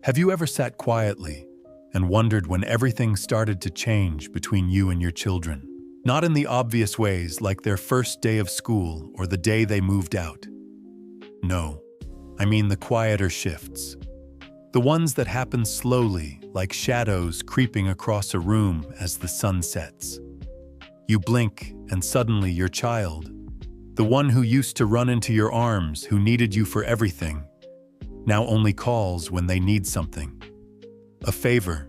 Have you ever sat quietly and wondered when everything started to change between you and your children? Not in the obvious ways like their first day of school or the day they moved out. No, I mean the quieter shifts. The ones that happen slowly, like shadows creeping across a room as the sun sets. You blink and suddenly your child, the one who used to run into your arms, who needed you for everything, now only calls when they need something. A favor,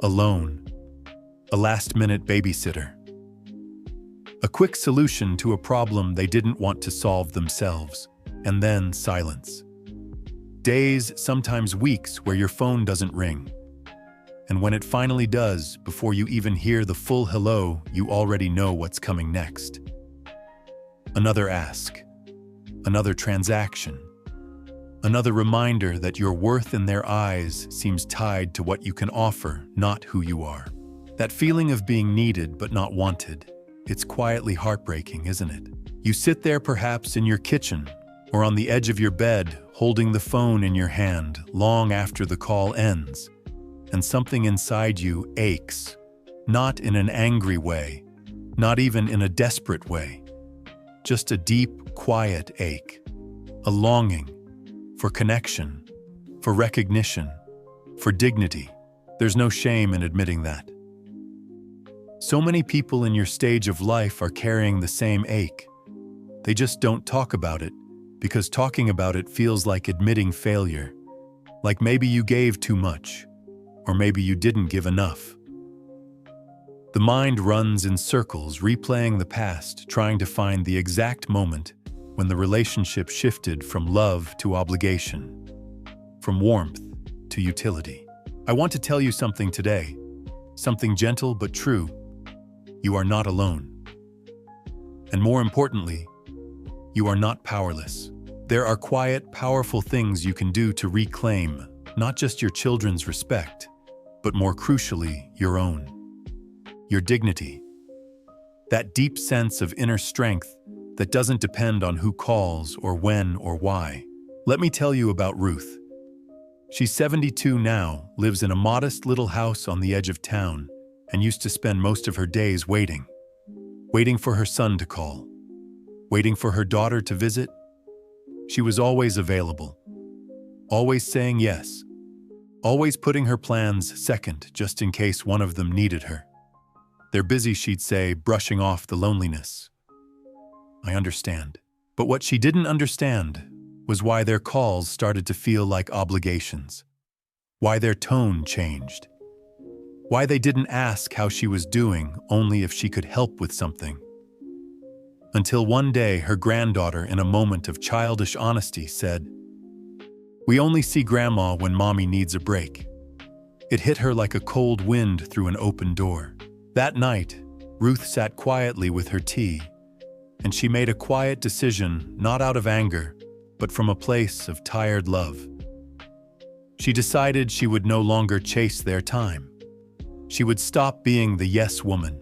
a loan, a last-minute babysitter. A quick solution to a problem they didn't want to solve themselves, and then silence. Days, sometimes weeks, where your phone doesn't ring. And when it finally does, before you even hear the full hello, you already know what's coming next. Another ask, another transaction, another reminder that your worth in their eyes seems tied to what you can offer, not who you are. That feeling of being needed but not wanted, it's quietly heartbreaking, isn't it? You sit there perhaps in your kitchen or on the edge of your bed, holding the phone in your hand long after the call ends, and something inside you aches, not in an angry way, not even in a desperate way, just a deep, quiet ache, a longing for connection, for recognition, for dignity. There's no shame in admitting that. So many people in your stage of life are carrying the same ache. They just don't talk about it because talking about it feels like admitting failure, like maybe you gave too much, or maybe you didn't give enough. The mind runs in circles, replaying the past, trying to find the exact moment when the relationship shifted from love to obligation, from warmth to utility. I want to tell you something today, something gentle but true. You are not alone. And more importantly, you are not powerless. There are quiet, powerful things you can do to reclaim not just your children's respect, but more crucially, your own. Your dignity. That deep sense of inner strength that doesn't depend on who calls or when or why. Let me tell you about Ruth. She's 72 now, lives in a modest little house on the edge of town, and used to spend most of her days waiting for her son to call, waiting for her daughter to visit. She was always available, always saying yes, always putting her plans second just in case one of them needed her. They're busy, she'd say, brushing off the loneliness. I understand. But what she didn't understand was why their calls started to feel like obligations, why their tone changed, why they didn't ask how she was doing only if she could help with something. Until one day her granddaughter, in a moment of childish honesty, said, "We only see Grandma when Mommy needs a break." It hit her like a cold wind through an open door. That night, Ruth sat quietly with her tea, and she made a quiet decision, not out of anger, but from a place of tired love. She decided she would no longer chase their time. She would stop being the yes woman,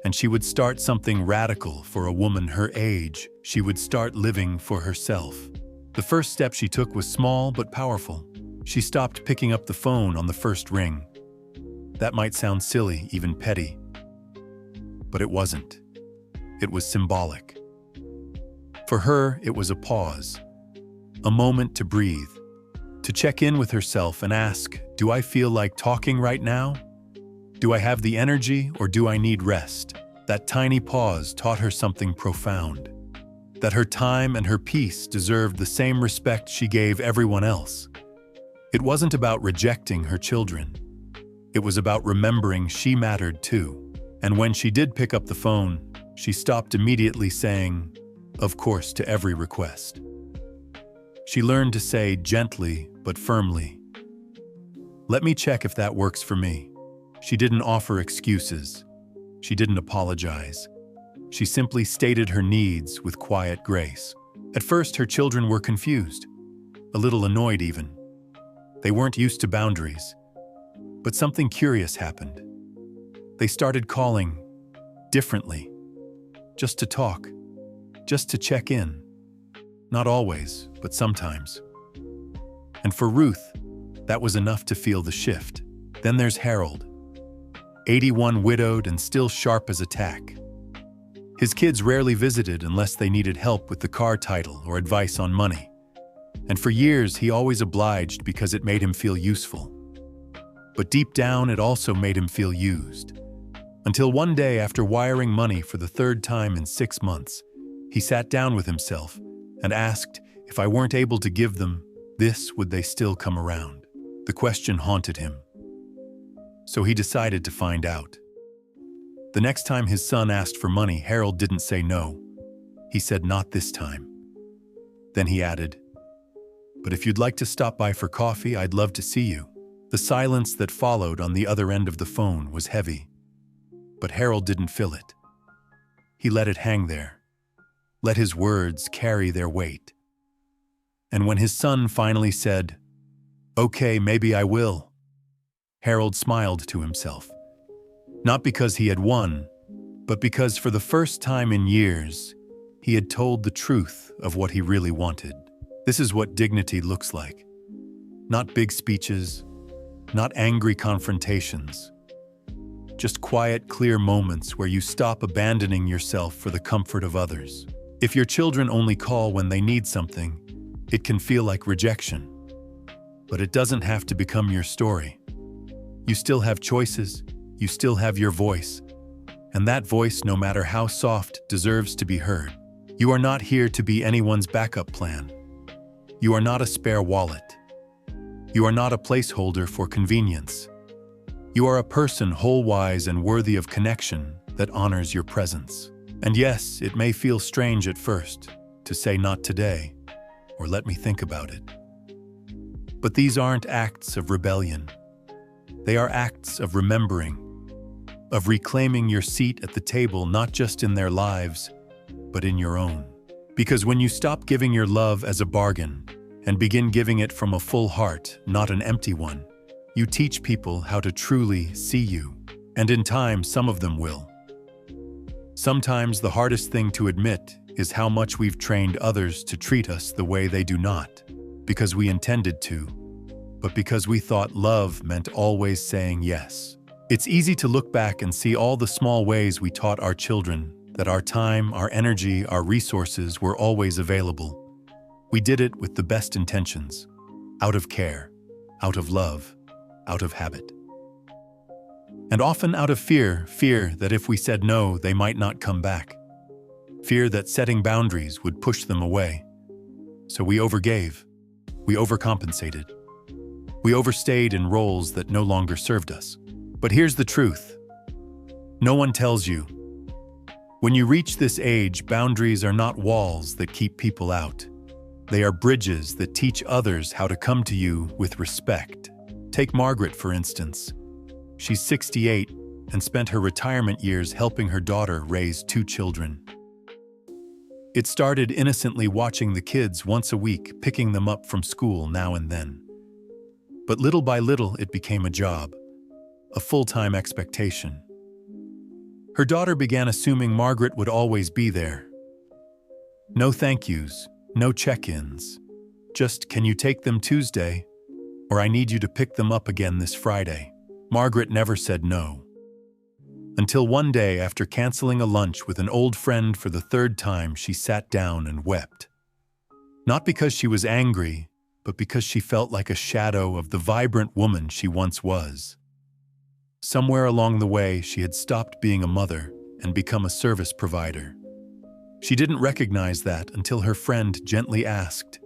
and she would start something radical for a woman her age. She would start living for herself. The first step she took was small but powerful. She stopped picking up the phone on the first ring. That might sound silly, even petty, but it wasn't. It was symbolic. For her, it was a pause, a moment to breathe, to check in with herself and ask, do I feel like talking right now? Do I have the energy or do I need rest? That tiny pause taught her something profound, that her time and her peace deserved the same respect she gave everyone else. It wasn't about rejecting her children. It was about remembering she mattered too. And when she did pick up the phone, she stopped immediately, saying, "Of course," to every request. She learned to say gently but firmly, "Let me check if that works for me." She didn't offer excuses. She didn't apologize. She simply stated her needs with quiet grace. At first, her children were confused, a little annoyed even. They weren't used to boundaries. But something curious happened. They started calling differently, just to talk, just to check in. Not always, but sometimes. And for Ruth, That was enough to feel the shift. Then there's Harold, 81, widowed and still sharp as a tack. His kids rarely visited unless they needed help with the car title or advice on money. And for years, he always obliged because it made him feel useful. But deep down, it also made him feel used. Until one day, after wiring money for the third time in 6 months, he sat down with himself and asked, if I weren't able to give them this, would they still come around? The question haunted him. So he decided to find out. The next time his son asked for money, Harold didn't say no. He said, not this time. Then he added, but if you'd like to stop by for coffee, I'd love to see you. The silence that followed on the other end of the phone was heavy. But Harold didn't fill it. He let it hang there. Let his words carry their weight. And when his son finally said, okay, maybe I will, Harold smiled to himself. Not because he had won, but because for the first time in years, he had told the truth of what he really wanted. This is what dignity looks like. Not big speeches, not angry confrontations. Just quiet, clear moments where you stop abandoning yourself for the comfort of others. If your children only call when they need something, it can feel like rejection. But it doesn't have to become your story. You still have choices, you still have your voice. And that voice, no matter how soft, deserves to be heard. You are not here to be anyone's backup plan. You are not a spare wallet. You are not a placeholder for convenience. You are a person whole, wise, and worthy of connection that honors your presence. And yes, it may feel strange at first to say not today, or let me think about it. But these aren't acts of rebellion. They are acts of remembering, of reclaiming your seat at the table, not just in their lives, but in your own. Because when you stop giving your love as a bargain and begin giving it from a full heart, not an empty one, you teach people how to truly see you. And in time, some of them will. Sometimes the hardest thing to admit is how much we've trained others to treat us the way they do, not because we intended to, but because we thought love meant always saying yes. It's easy to look back and see all the small ways we taught our children that our time, our energy, our resources were always available. We did it with the best intentions, out of care, out of love, out of habit. And often out of fear that if we said no, they might not come back. Fear that setting boundaries would push them away. So we overgave, we overcompensated, we overstayed in roles that no longer served us. But here's the truth. No one tells you. When you reach this age, boundaries are not walls that keep people out. They are bridges that teach others how to come to you with respect. Take Margaret, for instance. She's 68 and spent her retirement years helping her daughter raise 2 children. It started innocently watching the kids once a week, picking them up from school now and then. But little by little, it became a job, a full-time expectation. Her daughter began assuming Margaret would always be there. No thank yous, no check-ins. Just, can you take them Tuesday? Or I need you to pick them up again this Friday. Margaret never said no. Until one day, after canceling a lunch with an old friend for the 3rd time, she sat down and wept. Not because she was angry, but because she felt like a shadow of the vibrant woman she once was. Somewhere along the way, she had stopped being a mother and become a service provider. She didn't recognize that until her friend gently asked,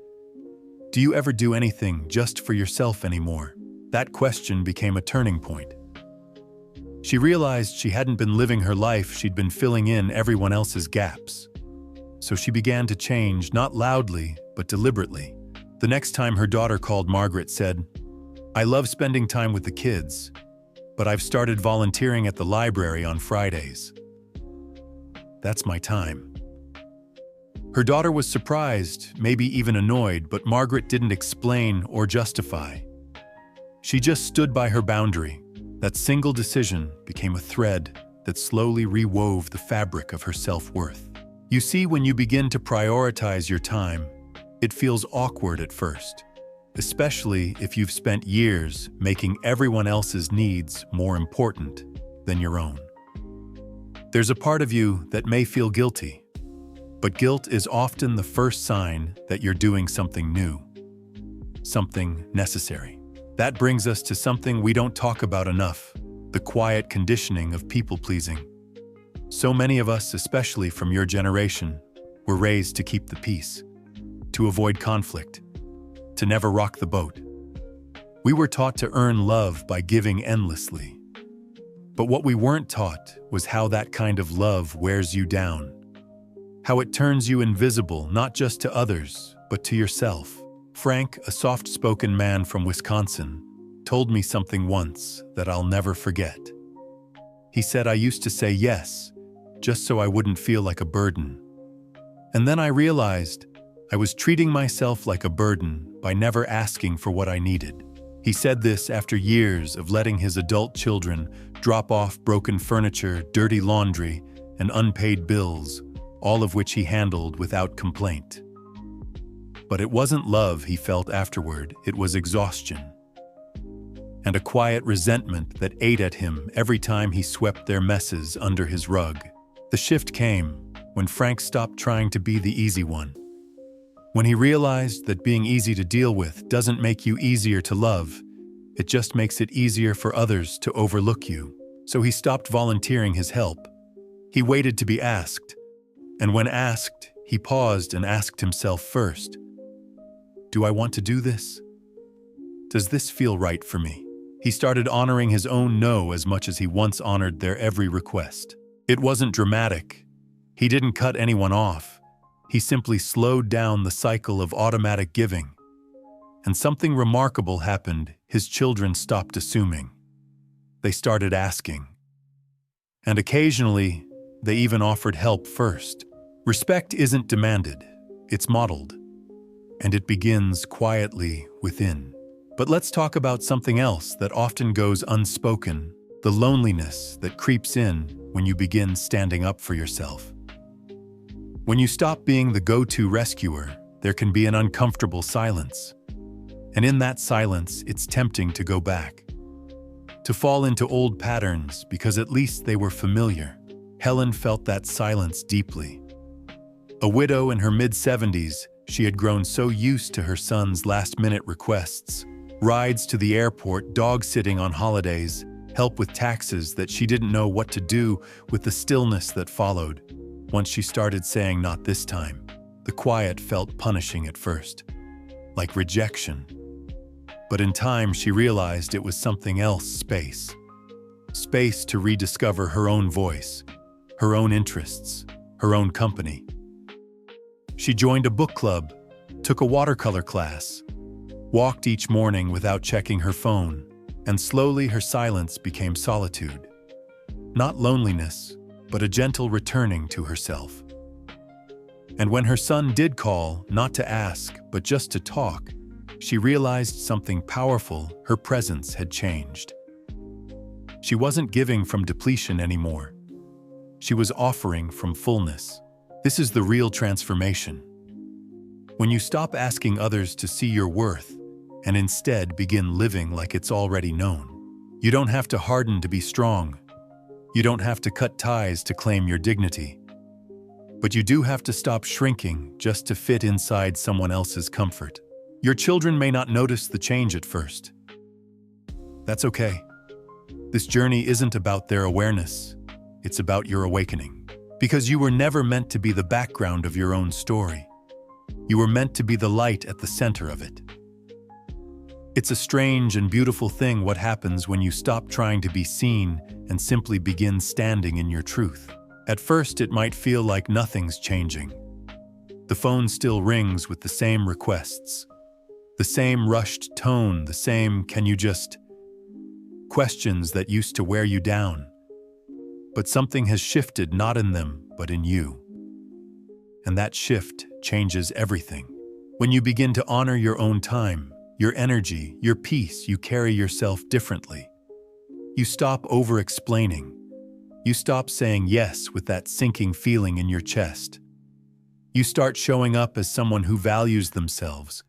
"Do you ever do anything just for yourself anymore?" That question became a turning point. She realized she hadn't been living her life, she'd been filling in everyone else's gaps. So she began to change, not loudly, but deliberately. The next time her daughter called, Margaret said, "I love spending time with the kids, but I've started volunteering at the library on Fridays. That's my time." Her daughter was surprised, maybe even annoyed, but Margaret didn't explain or justify. She just stood by her boundary. That single decision became a thread that slowly rewove the fabric of her self-worth. You see, when you begin to prioritize your time, it feels awkward at first. especially if you've spent years making everyone else's needs more important than your own. There's a part of you that may feel guilty, but guilt is often the first sign that you're doing something new, something necessary. That brings us to something we don't talk about enough: the quiet conditioning of people-pleasing. So many of us, especially from your generation, were raised to keep the peace, to avoid conflict, to never rock the boat. We were taught to earn love by giving endlessly. But what we weren't taught was how that kind of love wears you down, how it turns you invisible not just to others, but to yourself. Frank, a soft-spoken man from Wisconsin, told me something once that I'll never forget. He said, "I used to say yes, just so I wouldn't feel like a burden. And then I realized I was treating myself like a burden by never asking for what I needed." He said this after years of letting his adult children drop off broken furniture, dirty laundry, and unpaid bills, all of which he handled without complaint. But it wasn't love he felt afterward, it was exhaustion. And a quiet resentment that ate at him every time he swept their messes under his rug. The shift came when Frank stopped trying to be the easy one. When he realized that being easy to deal with doesn't make you easier to love, it just makes it easier for others to overlook you. So he stopped volunteering his help. He waited to be asked. And when asked, he paused and asked himself first, "Do I want to do this? Does this feel right for me?" He started honoring his own no as much as he once honored their every request. It wasn't dramatic. He didn't cut anyone off. He simply slowed down the cycle of automatic giving. And something remarkable happened. His children stopped assuming. They started asking. And occasionally, they even offered help first. Respect isn't demanded, it's modeled. And it begins quietly within. But let's talk about something else that often goes unspoken: the loneliness that creeps in when you begin standing up for yourself. When you stop being the go-to rescuer, there can be an uncomfortable silence. And in that silence, it's tempting to go back, to fall into old patterns because at least they were familiar. Helen felt that silence deeply. A widow in her mid-70s, she had grown so used to her son's last-minute requests, rides to the airport, dog-sitting on holidays, help with taxes, that she didn't know what to do with the stillness that followed. Once she started saying "not this time," the quiet felt punishing at first, like rejection. But in time, she realized it was something else: space. Space to rediscover her own voice, her own interests, her own company. She joined a book club, took a watercolor class, walked each morning without checking her phone, and slowly her silence became solitude. Not loneliness, but a gentle returning to herself. And when her son did call, not to ask, but just to talk, she realized something powerful: her presence had changed. She wasn't giving from depletion anymore. She was offering from fullness. This is the real transformation. When you stop asking others to see your worth and instead begin living like it's already known. You don't have to harden to be strong. You don't have to cut ties to claim your dignity. But you do have to stop shrinking just to fit inside someone else's comfort. Your children may not notice the change at first. That's okay. This journey isn't about their awareness. It's about your awakening. Because you were never meant to be the background of your own story. You were meant to be the light at the center of it. It's a strange and beautiful thing what happens when you stop trying to be seen and simply begin standing in your truth. At first, it might feel like nothing's changing. The phone still rings with the same requests, the same rushed tone, the same "can you just" questions that used to wear you down. But something has shifted, not in them, but in you. And that shift changes everything. When you begin to honor your own time, your energy, your peace, you carry yourself differently. You stop over-explaining. You stop saying yes with that sinking feeling in your chest. You start showing up as someone who values themselves,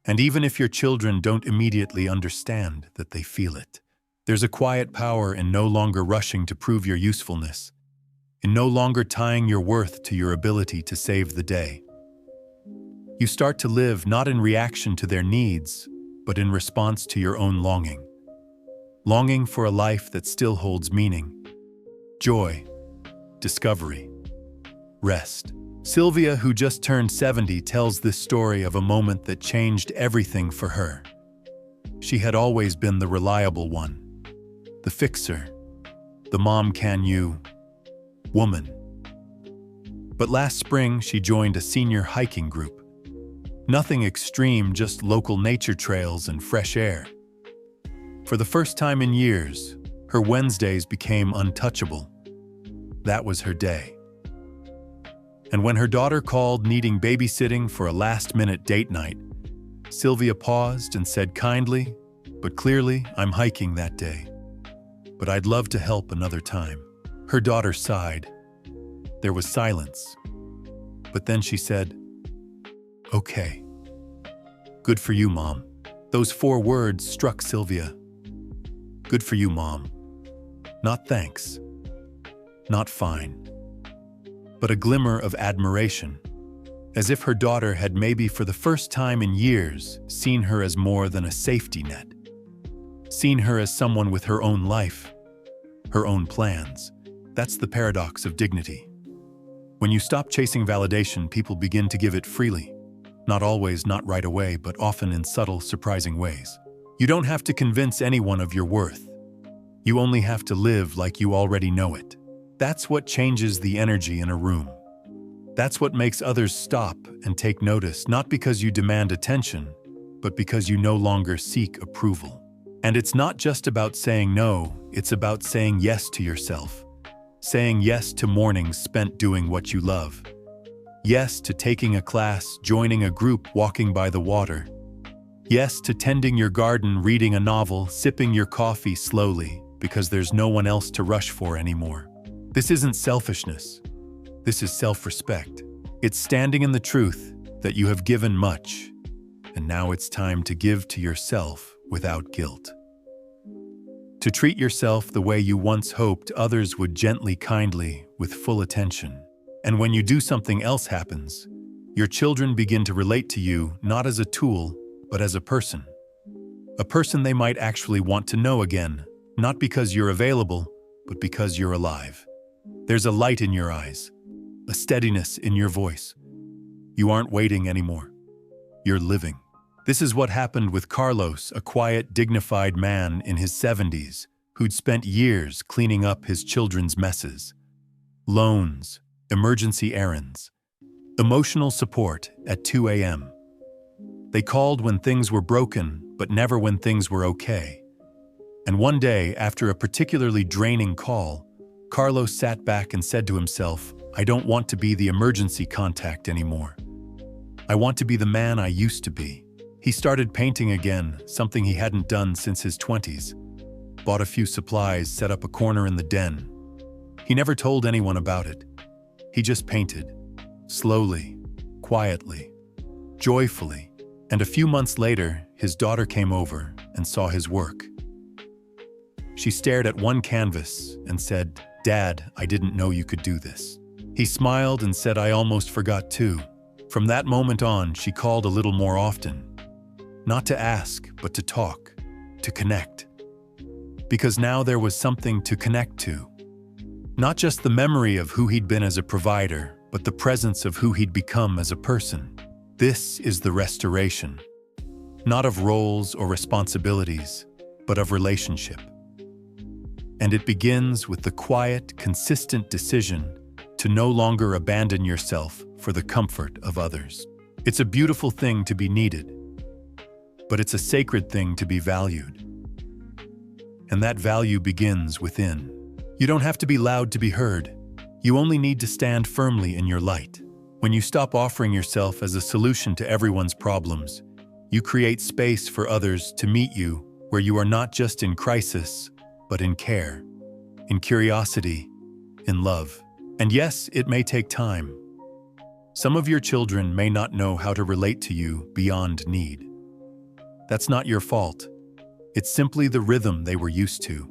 And even if your children don't immediately understand that they feel it, there's a quiet power in no longer rushing to prove your usefulness, in no longer tying your worth to your ability to save the day. You start to live not in reaction to their needs, but in response to your own longing. Longing for a life that still holds meaning, joy, discovery, rest. Sylvia, who just turned 70, tells this story of a moment that changed everything for her. She had always been the reliable one, the fixer, the mom can you woman. But last spring, she joined a senior hiking group. Nothing extreme, just local nature trails and fresh air. For the first time in years, her Wednesdays became untouchable. That was her day. And when her daughter called needing babysitting for a last-minute date night, Sylvia paused and said kindly, but clearly, "I'm hiking that day. But I'd love to help another time." Her daughter sighed. There was silence. But then she said, "Okay. Good for you, Mom." Those 4 words struck Sylvia. Good for you, Mom. Not thanks. Not fine. But a glimmer of admiration, as if her daughter had maybe for the first time in years seen her as more than a safety net, seen her as someone with her own life, her own plans. That's the paradox of dignity. When you stop chasing validation, people begin to give it freely. Not always, not right away, but often in subtle, surprising ways. You don't have to convince anyone of your worth. You only have to live like you already know it. That's what changes the energy in a room. That's what makes others stop and take notice, not because you demand attention, but because you no longer seek approval. And it's not just about saying no, it's about saying yes to yourself. Saying yes to mornings spent doing what you love. Yes to taking a class, joining a group, walking by the water. Yes to tending your garden, reading a novel, sipping your coffee slowly, because there's no one else to rush for anymore. This isn't selfishness. This is self-respect. It's standing in the truth that you have given much, and now it's time to give to yourself without guilt. To treat yourself the way you once hoped others would, gently, kindly, with full attention. And when you do, something else happens. Your children begin to relate to you not as a tool, but as a person. A person they might actually want to know again, not because you're available, but because you're alive. There's a light in your eyes, a steadiness in your voice. You aren't waiting anymore. You're living. This is what happened with Carlos, a quiet, dignified man in his 70s who'd spent years cleaning up his children's messes. Loans, emergency errands, emotional support at 2 a.m. They called when things were broken, but never when things were okay. And one day, after a particularly draining call, Carlos sat back and said to himself, "I don't want to be the emergency contact anymore. I want to be the man I used to be." He started painting again, something he hadn't done since his 20s. Bought a few supplies, set up a corner in the den. He never told anyone about it. He just painted, slowly, quietly, joyfully. And a few months later, his daughter came over and saw his work. She stared at one canvas and said, "Dad, I didn't know you could do this." He smiled and said, "I almost forgot too." From that moment on, she called a little more often. Not to ask, but to talk, to connect. Because now there was something to connect to. Not just the memory of who he'd been as a provider, but the presence of who he'd become as a person. This is the restoration. Not of roles or responsibilities, but of relationship. And it begins with the quiet, consistent decision to no longer abandon yourself for the comfort of others. It's a beautiful thing to be needed, but it's a sacred thing to be valued. And that value begins within. You don't have to be loud to be heard. You only need to stand firmly in your light. When you stop offering yourself as a solution to everyone's problems, you create space for others to meet you where you are not just in crisis, but in care, in curiosity, in love. And yes, it may take time. Some of your children may not know how to relate to you beyond need. That's not your fault. It's simply the rhythm they were used to.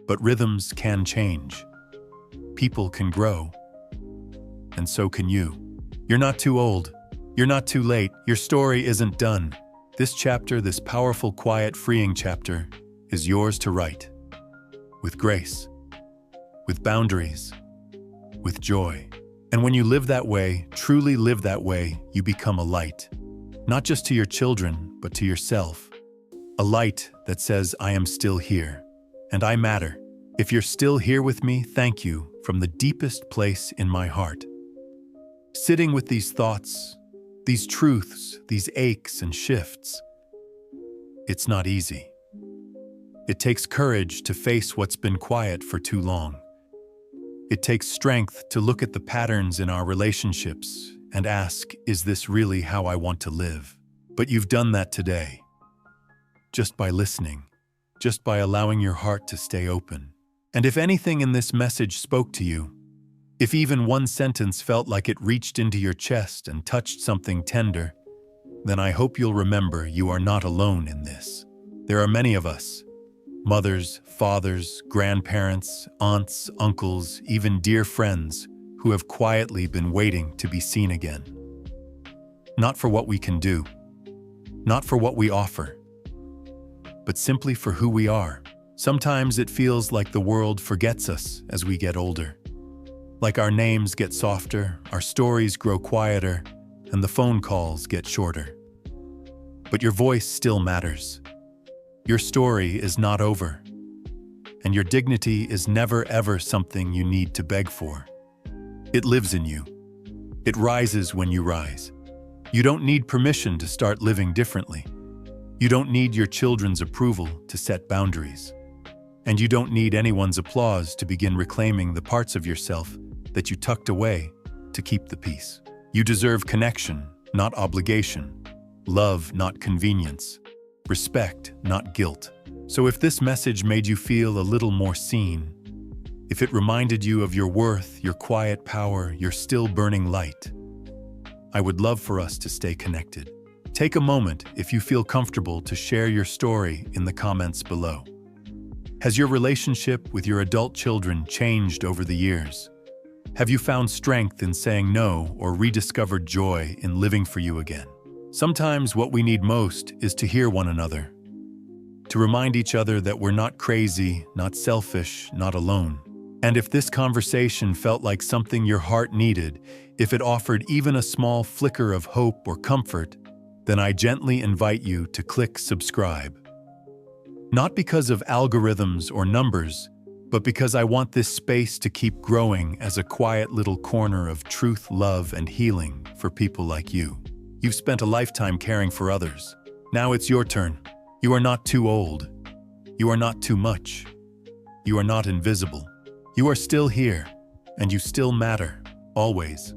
But rhythms can change. People can grow. And so can you. You're not too old. You're not too late. Your story isn't done. This chapter, this powerful, quiet, freeing chapter, is yours to write. With grace. With boundaries. With joy. And when you live that way, truly live that way, you become a light. Not just to your children, but to yourself. A light that says, I am still here, and I matter. If you're still here with me, thank you from the deepest place in my heart. Sitting with these thoughts, these truths, these aches and shifts, it's not easy. It takes courage to face what's been quiet for too long. It takes strength to look at the patterns in our relationships and ask, is this really how I want to live? But you've done that today. Just by listening, just by allowing your heart to stay open. And if anything in this message spoke to you, if even one sentence felt like it reached into your chest and touched something tender, then I hope you'll remember you are not alone in this. There are many of us, mothers, fathers, grandparents, aunts, uncles, even dear friends, who have quietly been waiting to be seen again. Not for what we can do, not for what we offer, but simply for who we are. Sometimes it feels like the world forgets us as we get older. Like our names get softer, our stories grow quieter, and the phone calls get shorter. But your voice still matters. Your story is not over. And your dignity is never ever something you need to beg for. It lives in you. It rises when you rise. You don't need permission to start living differently. You don't need your children's approval to set boundaries. And you don't need anyone's applause to begin reclaiming the parts of yourself that you tucked away to keep the peace. You deserve connection, not obligation. Love, not convenience. Respect, not guilt. So if this message made you feel a little more seen, if it reminded you of your worth, your quiet power, your still burning light, I would love for us to stay connected. Take a moment, if you feel comfortable, to share your story in the comments below. Has your relationship with your adult children changed over the years? Have you found strength in saying no or rediscovered joy in living for you again? Sometimes what we need most is to hear one another, to remind each other that we're not crazy, not selfish, not alone. And if this conversation felt like something your heart needed, if it offered even a small flicker of hope or comfort, then I gently invite you to click subscribe. Not because of algorithms or numbers, but because I want this space to keep growing as a quiet little corner of truth, love, and healing for people like you. You've spent a lifetime caring for others. Now it's your turn. You are not too old. You are not too much. You are not invisible. You are still here, and you still matter, always.